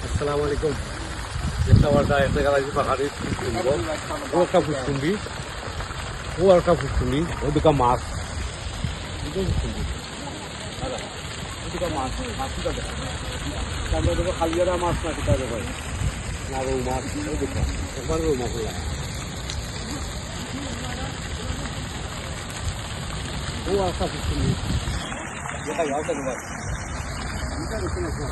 আসসালামু আলাইকুম। একটা বারটা একটা গাড়ি পাখাড়ি ও একটা ফুসকুন্ডি ও একটা ফুসকুন্ডি ও দুটা মাছ দুটো ফুসকুন্ডি ও দুটা মাছ মাছটা দেখা আমরা দেখো খালিয়ারা মাছ না সেটা দেখো না রৌ মাছ ও দুটা একবার রৌ মাছ ও একটা ফুসকুন্ডি দেখা যাও তো দেখো এটা দেখো না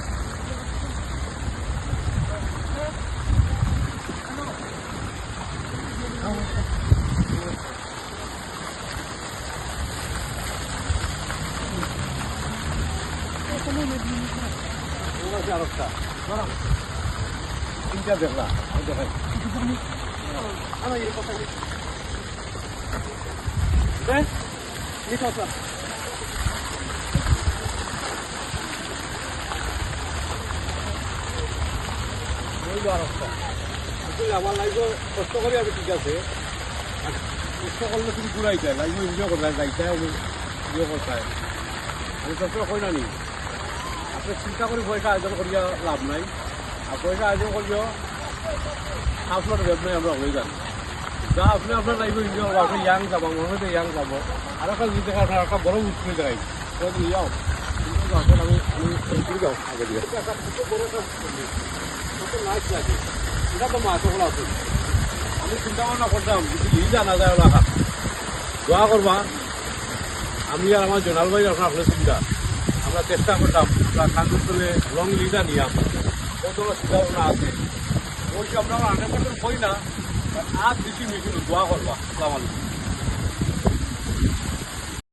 আরেকটা তিনটা দেখলা দেখাই আমার লাইফে কষ্ট করি আমি ঠিক আছে কষ্ট করলে তুমি ঘুরাই যায় লাইফে এনজয় করবে যাইতে ইয়ে করতে আমি সবসময় কই না নি আপনি চিন্তা করে পয়সা আয়োজন করিয়া লাভ নাই আর পয়সা আয়োজন করিও আপনার ভেব নাই আমরা হয়ে যান যা আপনি আপনার লাইফে এনজয় করবো আপনি ইয়াং যাবো মনে ইয়াং যাবো আর একটা যদি দেখা আপনার একটা বড় উৎসবে দেখাই নিয়ে যাও আমি যাও আগে দিয়ে বড় একটা নাইস লাগে এটা তো মাছগুলো আছে আমি চিন্তা ভাবনা করতাম যদি ই জানা যায় ওরা দোয়া করবা আমি আর আমার জোনাল ভাই আপনার চিন্তা আমরা চেষ্টা করতাম আমরা কান্দুলে লং লিডার নিয়ে কত চিন্তা ভাবনা আছে ওই আমরা 100% হই না আর বেশি মেশিন দোয়া করবা আসসালামু আলাইকুম।